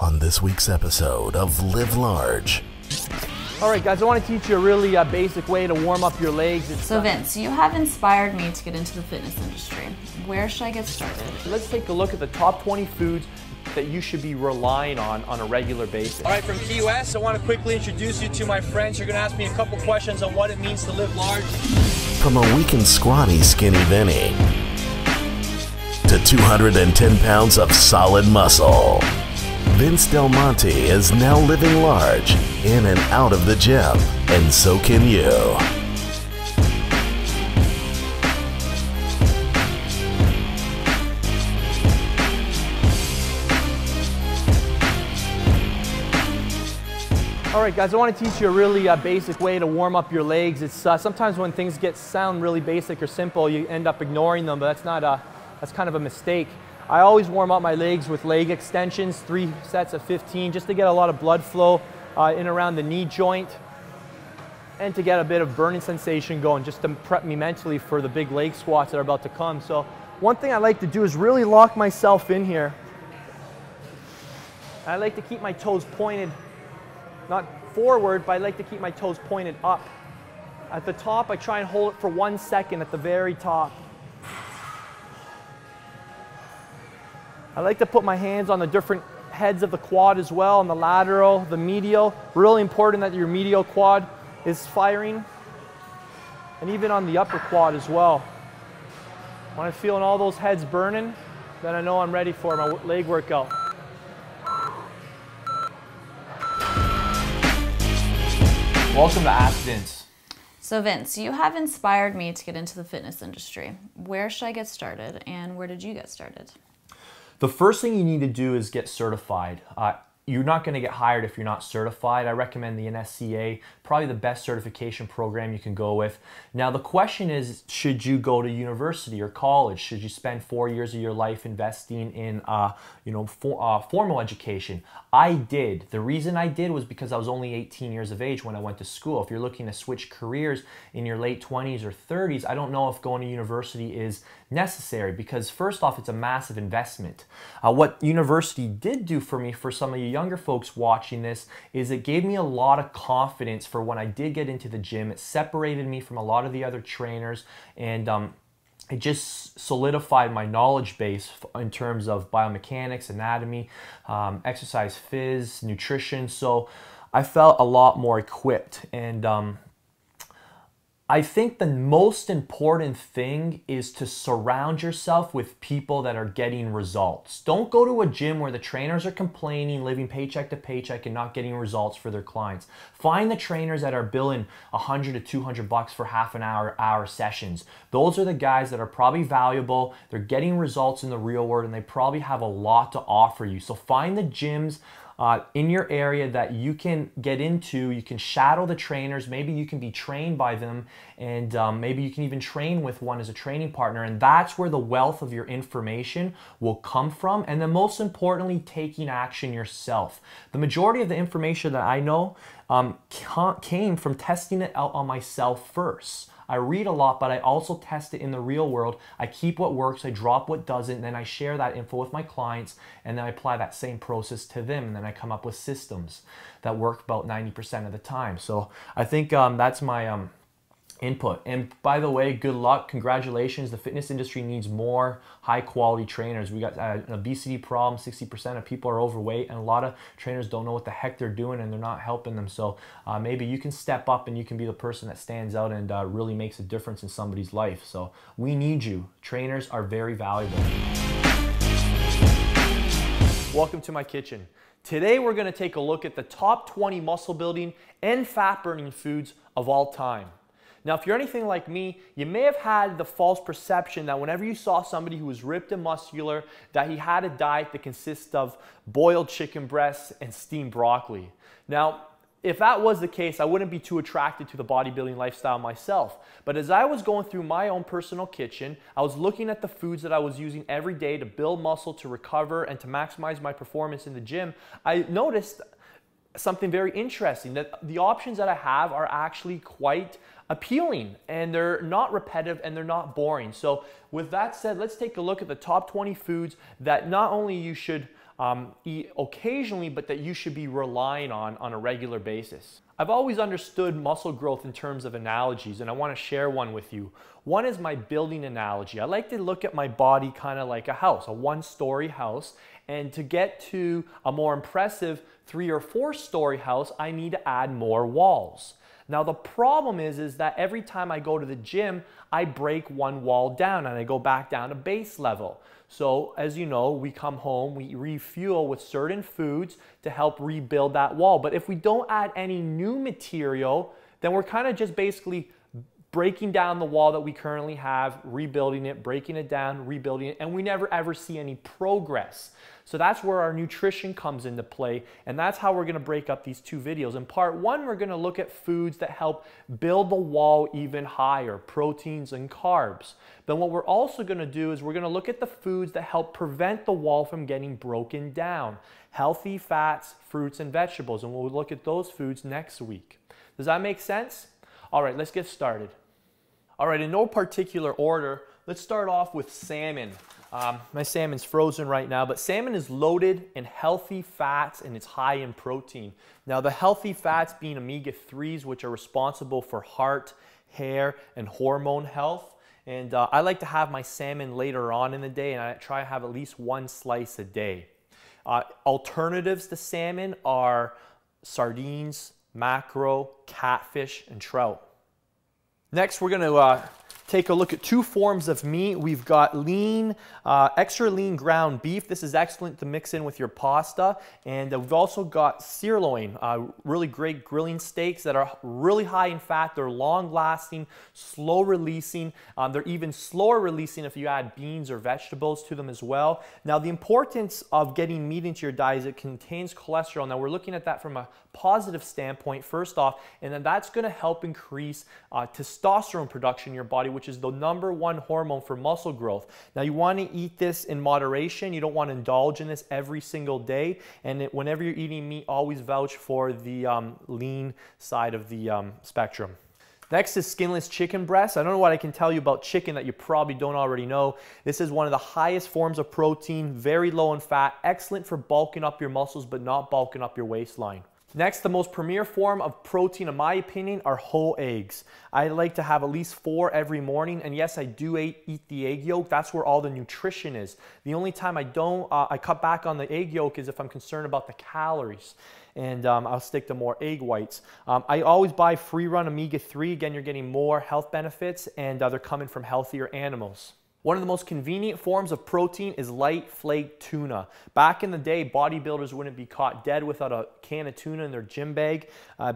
on this week's episode of Live Large. All right, guys, I want to teach you a really basic way to warm up your legs. So Vince, you have inspired me to get into the fitness industry. Where should I get started? Let's take a look at the top 20 foods that you should be relying on a regular basis. All right, from Key West, I want to quickly introduce you to my friends. You're going to ask me a couple questions on what it means to live large. From a weak and scrawny Skinny Vinny to 210 pounds of solid muscle, Vince Delmonte is now living large in and out of the gym, and so can you. All right, guys, I want to teach you a really basic way to warm up your legs. It's sometimes when things sound really basic or simple, you end up ignoring them, but that's kind of a mistake. I always warm up my legs with leg extensions, 3 sets of 15, just to get a lot of blood flow in around the knee joint and to get a bit of burning sensation going, just to prep me mentally for the big leg squats that are about to come. So one thing I like to do is really lock myself in here. I like to keep my toes pointed, not forward, but I like to keep my toes pointed up. At the top, I try and hold it for 1 second at the very top. I like to put my hands on the different heads of the quad as well, on the lateral, the medial. Really important that your medial quad is firing. And even on the upper quad as well. When I'm feeling all those heads burning, then I know I'm ready for my leg workout. Welcome to Ask Vince. So Vince, you have inspired me to get into the fitness industry. Where should I get started, and where did you get started? The first thing you need to do is get certified. You're not going to get hired if you're not certified. I recommend the NSCA, probably the best certification program you can go with. Now the question is, should you go to university or college? Should you spend 4 years of your life investing in formal education? I did. The reason I did was because I was only 18 years of age when I went to school. If you're looking to switch careers in your late 20s or 30s, I don't know if going to university is necessary, because first off, it's a massive investment. What university did do for me, for some of you younger folks watching this, is it gave me a lot of confidence for when I did get into the gym. It separated me from a lot of the other trainers, and it just solidified my knowledge base in terms of biomechanics, anatomy, exercise phys, nutrition. So I felt a lot more equipped, and I think the most important thing is to surround yourself with people that are getting results. Don't go to a gym where the trainers are complaining, living paycheck to paycheck, and not getting results for their clients. Find the trainers that are billing $100 to $200 for half an hour sessions. Those are the guys that are probably valuable, they're getting results in the real world, and they probably have a lot to offer you. So find the gyms in your area that you can get into. You can shadow the trainers, maybe you can be trained by them, and maybe you can even train with one as a training partner, and that's where the wealth of your information will come from. And then most importantly, taking action yourself. The majority of the information that I know came from testing it out on myself first. I read a lot, but I also test it in the real world. I keep what works, I drop what doesn't, and then I share that info with my clients, and then I apply that same process to them, and then I come up with systems that work about 90% of the time. So I think that's my input. And by the way, good luck, congratulations. The fitness industry needs more high quality trainers. We got an obesity problem, 60% of people are overweight, and a lot of trainers don't know what the heck they're doing, and they're not helping them. So maybe you can step up and you can be the person that stands out and really makes a difference in somebody's life. So we need you. Trainers are very valuable. Welcome to my kitchen. Today we're going to take a look at the top 20 muscle building and fat burning foods of all time. Now, if you're anything like me, you may have had the false perception that whenever you saw somebody who was ripped and muscular, that he had a diet that consists of boiled chicken breasts and steamed broccoli. Now, if that was the case, I wouldn't be too attracted to the bodybuilding lifestyle myself. But as I was going through my own personal kitchen, I was looking at the foods that I was using every day to build muscle, to recover, and to maximize my performance in the gym. I noticed something very interesting, that the options that I have are actually quite appealing, and they're not repetitive, and they're not boring. So with that said, let's take a look at the top 20 foods that not only you should eat occasionally, but that you should be relying on a regular basis. I've always understood muscle growth in terms of analogies, and I want to share one with you. One is my building analogy. I like to look at my body kind of like a house, a one-story house, and to get to a more impressive 3 or 4 story house, I need to add more walls. Now the problem is that every time I go to the gym, I break one wall down and I go back down to base level. So as you know, we come home, we refuel with certain foods to help rebuild that wall. But if we don't add any new material, then we're kind of just basically breaking down the wall that we currently have, rebuilding it, breaking it down, rebuilding it, and we never ever see any progress. So that's where our nutrition comes into play, and that's how we're gonna break up these 2 videos. In part 1, we're gonna look at foods that help build the wall even higher, proteins and carbs. Then what we're also gonna do is we're gonna look at the foods that help prevent the wall from getting broken down. Healthy fats, fruits, and vegetables, and we'll look at those foods next week. Does that make sense? All right, let's get started. All right, in no particular order, let's start off with salmon. My salmon's frozen right now, but salmon is loaded in healthy fats and it's high in protein. Now the healthy fats being omega-3s, which are responsible for heart, hair, and hormone health. And I like to have my salmon later on in the day, and I try to have at least 1 slice a day. Alternatives to salmon are sardines, mackerel, catfish, and trout. Next, we're going to take a look at 2 forms of meat. We've got lean, extra lean ground beef. This is excellent to mix in with your pasta. And we've also got sirloin, really great grilling steaks that are really high in fat. They're long lasting, slow releasing. They're even slower releasing if you add beans or vegetables to them as well. Now, the importance of getting meat into your diet is it contains cholesterol. Now, we're looking at that from a positive standpoint first off, and then that's going to help increase testosterone production in your body, which is the #1 hormone for muscle growth. Now you want to eat this in moderation. You don't want to indulge in this every single day, and whenever you're eating meat, always vouch for the lean side of the spectrum. Next is skinless chicken breast. I don't know what I can tell you about chicken that you probably don't already know. This is one of the highest forms of protein, very low in fat, excellent for bulking up your muscles but not bulking up your waistline. Next, the most premier form of protein, in my opinion, are whole eggs. I like to have at least 4 every morning, and yes, I do eat the egg yolk. That's where all the nutrition is. The only time I don't, I cut back on the egg yolk is if I'm concerned about the calories, and I'll stick to more egg whites. I always buy free-run omega-3. Again, you're getting more health benefits, and they're coming from healthier animals. One of the most convenient forms of protein is light flake tuna. Back in the day, bodybuilders wouldn't be caught dead without a can of tuna in their gym bag,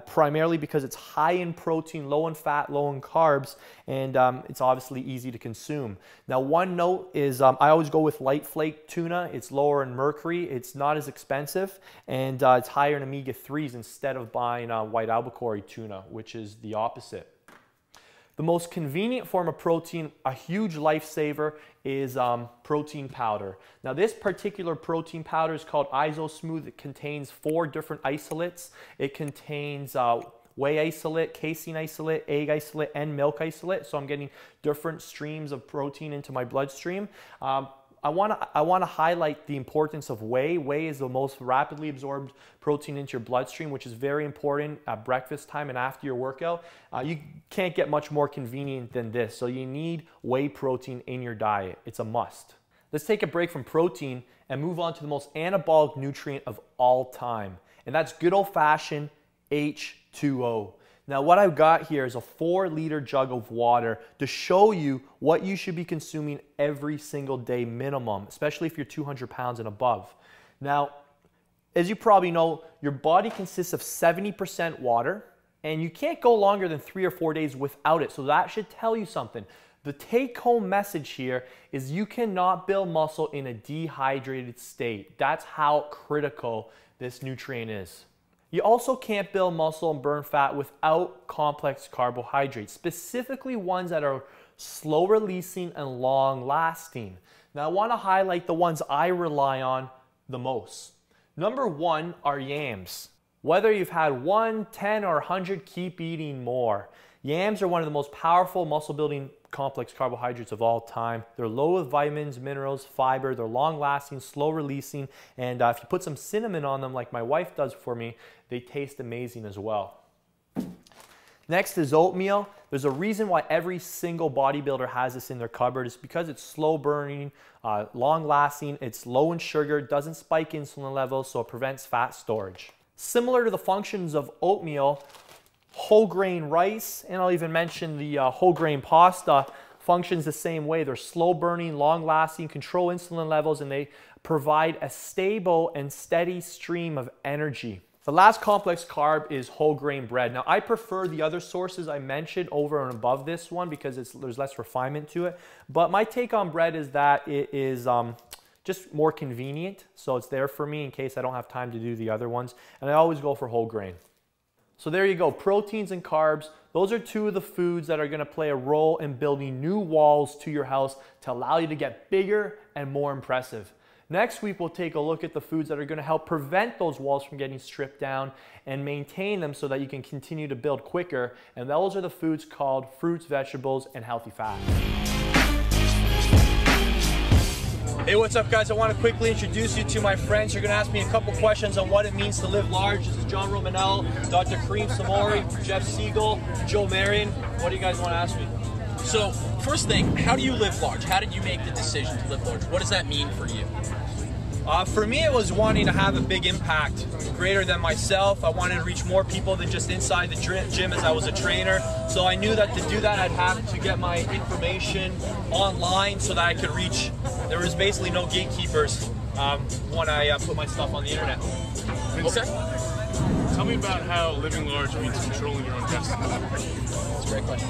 primarily because it's high in protein, low in fat, low in carbs, and it's obviously easy to consume. Now, one note is I always go with light flake tuna. It's lower in mercury, it's not as expensive, and it's higher in omega-3s instead of buying white albacore tuna, which is the opposite. The most convenient form of protein, a huge lifesaver, is protein powder. Now this particular protein powder is called IsoSmooth. It contains 4 different isolates. It contains whey isolate, casein isolate, egg isolate, and milk isolate. So I'm getting different streams of protein into my bloodstream. I want to highlight the importance of whey. Whey is the most rapidly absorbed protein into your bloodstream, which is very important at breakfast time and after your workout. You can't get much more convenient than this. So you need whey protein in your diet. It's a must. Let's take a break from protein and move on to the most anabolic nutrient of all time. And that's good old-fashioned H2O. Now what I've got here is a 4-liter jug of water to show you what you should be consuming every single day minimum, especially if you're 200 pounds and above. Now, as you probably know, your body consists of 70% water, and you can't go longer than 3 or 4 days without it, so that should tell you something. The take-home message here is you cannot build muscle in a dehydrated state. That's how critical this nutrient is. You also can't build muscle and burn fat without complex carbohydrates, specifically ones that are slow releasing and long lasting. Now I want to highlight the ones I rely on the most. Number 1 are yams. Whether you've had 1, 10, or 100, keep eating more. Yams are one of the most powerful muscle building complex carbohydrates of all time. They're low with vitamins, minerals, fiber. They're long-lasting, slow-releasing, and if you put some cinnamon on them like my wife does for me, they taste amazing as well. Next is oatmeal. There's a reason why every single bodybuilder has this in their cupboard. It's because it's slow burning, long lasting, it's low in sugar, doesn't spike insulin levels, so it prevents fat storage. Similar to the functions of oatmeal, whole grain rice, and I'll even mention the whole grain pasta, functions the same way. They're slow burning, long lasting, control insulin levels, and they provide a stable and steady stream of energy. The last complex carb is whole grain bread. Now, I prefer the other sources I mentioned over and above this one because there's less refinement to it. But my take on bread is that it is just more convenient. So it's there for me in case I don't have time to do the other ones. And I always go for whole grain. So there you go, proteins and carbs. Those are two of the foods that are gonna play a role in building new walls to your house to allow you to get bigger and more impressive. Next week, we'll take a look at the foods that are going to help prevent those walls from getting stripped down and maintain them so that you can continue to build quicker. And those are the foods called fruits, vegetables, and healthy fats. Hey, what's up, guys? I want to quickly introduce you to my friends. You're going to ask me a couple questions on what it means to live large. This is John Romanello, Dr. Kareem Samori, Jeff Siegel, Joe Marion. What do you guys want to ask me? So, first thing, how do you live large? How did you make the decision to live large? What does that mean for you? For me, it was wanting to have a big impact, greater than myself. I wanted to reach more people than just inside the gym as I was a trainer. So I knew that to do that, I'd have to get my information online so that I could reach. There was basically no gatekeepers when I put my stuff on the internet. Okay. Tell me about how living large means controlling your own destiny. That's a great question.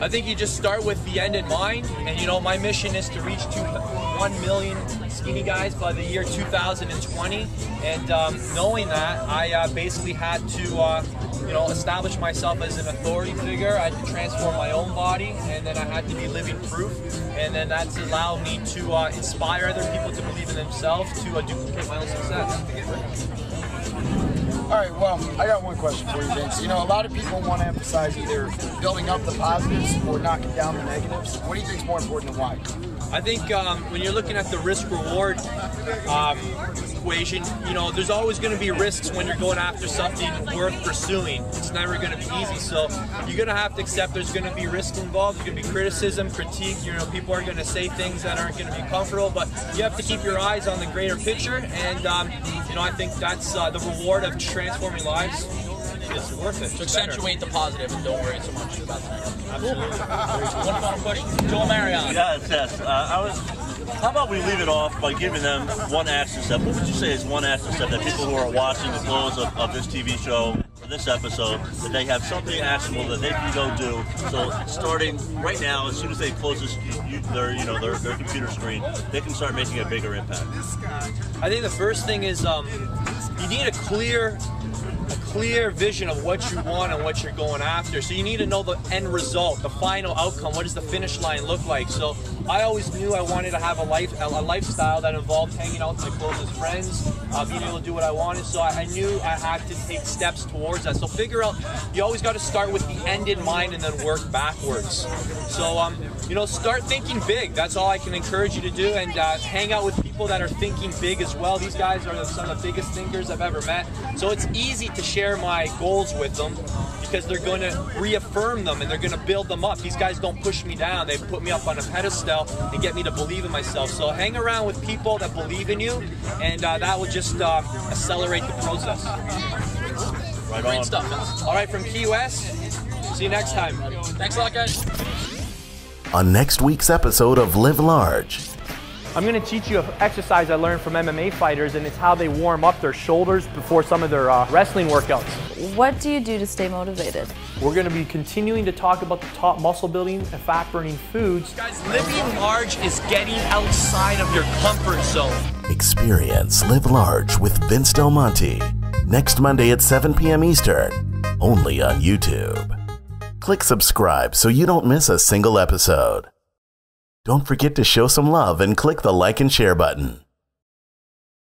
I think you just start with the end in mind, and you know, my mission is to reach 1 million skinny guys by the year 2020, and knowing that, I basically had to establish myself as an authority figure. I had to transform my own body, and then I had to be living proof, and then that's allowed me to inspire other people to believe in themselves, to duplicate my own success. All right, well, I got one question for you, Vince. You know, a lot of people want to emphasize either building up the positives or knocking down the negatives. What do you think is more important and why? I think when you're looking at the risk-reward equation, you know, there's always going to be risks when you're going after something worth pursuing. It's never going to be easy, so you're going to have to accept there's going to be risk involved. There's going to be criticism, critique. You know, people are going to say things that aren't going to be comfortable, but you have to keep your eyes on the greater picture, and you know, I think that's the reward of transforming lives. It's worth it. So accentuate the positive and don't worry so much about the negative. Absolutely. One final question, Joe Marion. Yes. How about we leave it off by giving them one action step? What would you say is one action step that people who are watching the close of this TV show, or this episode, that they have something actionable that they can go do? So starting right now, as soon as they close their computer screen, they can start making a bigger impact. I think the first thing is you need a clear vision of what you want and what you're going after. So you need to know the end result, the final outcome. What does the finish line look like? So I always knew I wanted to have a lifestyle that involved hanging out with my closest friends, being able to do what I wanted. So I knew I had to take steps towards that. So figure out, you always got to start with the end in mind and then work backwards. So you know, start thinking big. That's all I can encourage you to do, and hang out with people that are thinking big as well. These guys are some of the biggest thinkers I've ever met. So it's easy to share my goals with them because they're going to reaffirm them and they're going to build them up. These guys don't push me down. They put me up on a pedestal and get me to believe in myself. So hang around with people that believe in you, and that will just accelerate the process. Right Great on. stuff. All right, from Key West, see you next time. Thanks a lot, guys. On next week's episode of Live Large. I'm going to teach you an exercise I learned from MMA fighters, and it's how they warm up their shoulders before some of their wrestling workouts. What do you do to stay motivated? We're going to be continuing to talk about the top muscle building and fat burning foods. Guys, living large is getting outside of your comfort zone. Experience Live Large with Vince Delmonte. Next Monday at 7 p.m. Eastern, only on YouTube. Click subscribe so you don't miss a single episode. Don't forget to show some love and click the like and share button.